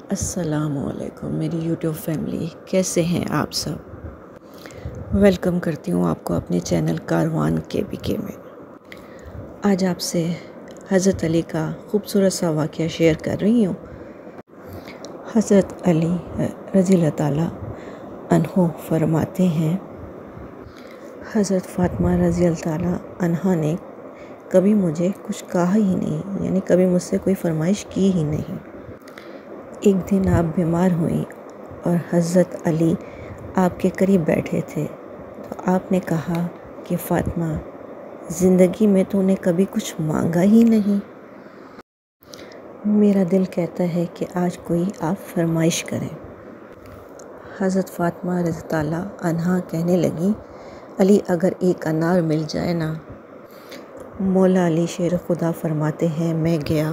السلام علیکم میری یوٹیوب فیملی، کیسے ہیں آپ سب؟ ویلکم کرتی ہوں آپ کو اپنے چینل کاروان کے میں۔ آج آپ سے حضرت علی کا خوبصورت سا واقعہ شیئر کر رہی ہوں۔ حضرت علی رضی اللہ تعالیٰ عنہ فرماتے ہیں، حضرت فاطمہ رضی اللہ تعالیٰ عنہا نے کبھی مجھے کچھ کہا ہی نہیں، یعنی کبھی مجھ سے کوئی فرمائش کی ہی نہیں۔ ایک دن آپ بیمار ہوئیں اور حضرت علی آپ کے قریب بیٹھے تھے تو آپ نے کہا کہ فاطمہ، زندگی میں تو نے کبھی کچھ مانگا ہی نہیں، میرا دل کہتا ہے کہ آج کوئی آپ فرمائش کریں۔ حضرت فاطمہ رضی اللہ عنہا کہنے لگیں، علی اگر ایک انار مل جائے نا۔ مولا علی شیر خدا فرماتے ہیں، میں گیا،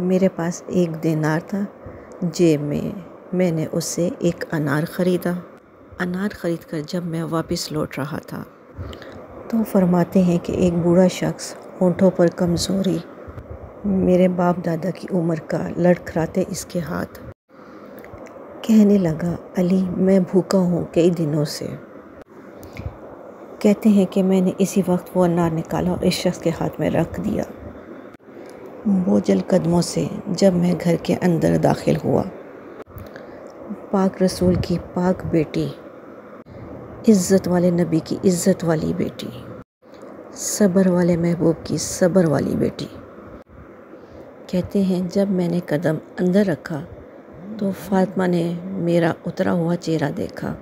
میرے پاس ایک دینار تھا، جیب میں نے اس سے ایک انار خریدا۔ انار خرید کر جب میں واپس لوٹ رہا تھا تو فرماتے ہیں کہ ایک بوڑھا شخص، ہونٹوں پر کمزوری، میرے باپ دادا کی عمر کا، لڑکھڑاتے اس کے ہاتھ، کہنے لگا، علی میں بھوکا ہوں کئی دنوں سے۔ کہتے ہیں کہ میں نے اسی وقت وہ انار نکالا اور اس شخص کے ہاتھ میں رکھ دیا۔ بوجھل قدموں سے جب میں گھر کے اندر داخل ہوا، پاک رسول کی پاک بیٹی، عزت والے نبی کی عزت والی بیٹی، صبر والے محبوب کی صبر والی بیٹی، کہتے ہیں جب میں نے قدم اندر رکھا تو فاطمہ نے میرا اترا ہوا چہرہ دیکھا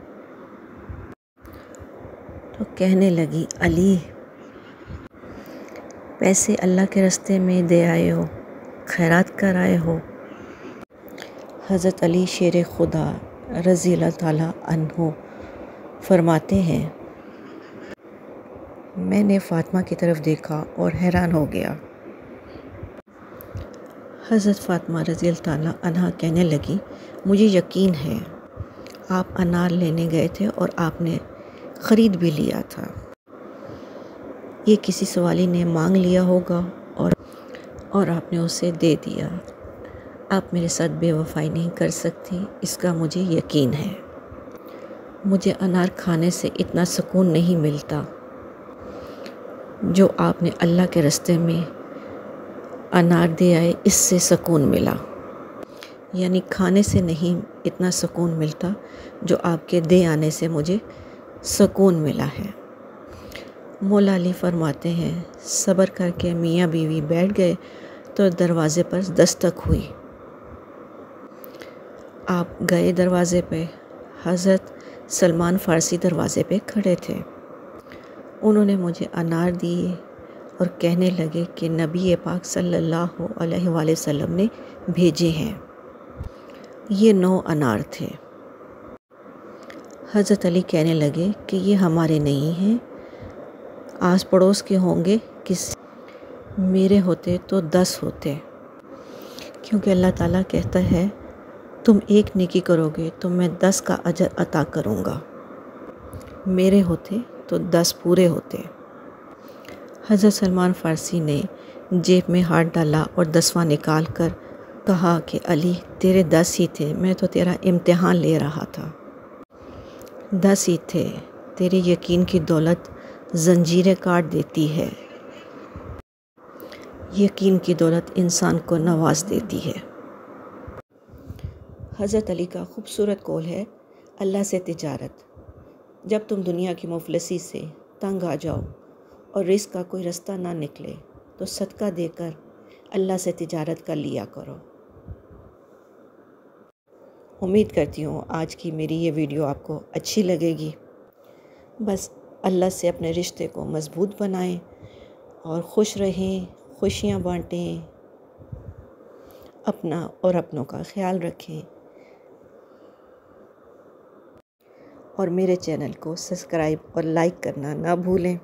تو کہنے لگی، علی پیسے اللہ کے راستے میں دے آئے ہو، خیرات کر آئے ہو۔ حضرت علی شیر خدا رضی اللہ تعالیٰ عنہ فرماتے ہیں، میں نے فاطمہ کی طرف دیکھا اور حیران ہو گیا۔ حضرت فاطمہ رضی اللہ تعالیٰ عنہ کہنے لگی، مجھے یقین ہے آپ انار لینے گئے تھے اور آپ نے خرید بھی لیا تھا، یہ کسی سوالی نے مانگ لیا ہوگا اور آپ نے اسے دے دیا۔ آپ میرے ساتھ بے وفائی نہیں کر سکتی، اس کا مجھے یقین ہے۔ مجھے انار کھانے سے اتنا سکون نہیں ملتا جو آپ نے اللہ کے راستے میں انار دے آئے، اس سے سکون ملا، یعنی کھانے سے نہیں اتنا سکون ملتا جو آپ کے دے آنے سے مجھے سکون ملا ہے۔ مولا علی فرماتے ہیں، صبر کر کے میاں بیوی بیٹھ گئے تو دروازے پر دستک ہوئی۔ آپ گئے دروازے پہ، حضرت سلمان فارسی دروازے پہ کھڑے تھے، انہوں نے مجھے انار دیے اور کہنے لگے کہ نبی پاک صلی اللہ علیہ وآلہ وسلم نے بھیجے ہیں۔ یہ 9 انار تھے۔ حضرت علی کہنے لگے کہ یہ ہمارے نہیں ہیں، آس پڑوس کے ہوں گے، میرے ہوتے تو 10 ہوتے، کیونکہ اللہ تعالیٰ کہتا ہے تم ایک نیکی کرو گے تو میں 10 کا اجر عطا کروں گا، میرے ہوتے تو 10 پورے ہوتے۔ حضرت سلمان فارسی نے جیب میں ہاتھ ڈالا اور 10واں نکال کر کہا کہ علی تیرے 10 ہی تھے، میں تو تیرا امتحان لے رہا تھا، 10 ہی تھے، تیرے یقین کی دولت زنجیریں کاٹ دیتی ہے، یقین کی دولت انسان کو نواز دیتی ہے۔ حضرت علی کا خوبصورت قول ہے، اللہ سے تجارت، جب تم دنیا کی مفلسی سے تنگ آ جاؤ اور رزق کا کوئی رستہ نہ نکلے تو صدقہ دے کر اللہ سے تجارت کر لیا کرو۔ امید کرتی ہوں آج کی میری یہ ویڈیو آپ کو اچھی لگے گی۔ بس اللہ سے اپنے رشتے کو مضبوط بنائیں اور خوش رہیں، خوشیاں بانٹیں، اپنا اور اپنوں کا خیال رکھیں، اور میرے چینل کو سبسکرائب اور لائک کرنا نہ بھولیں۔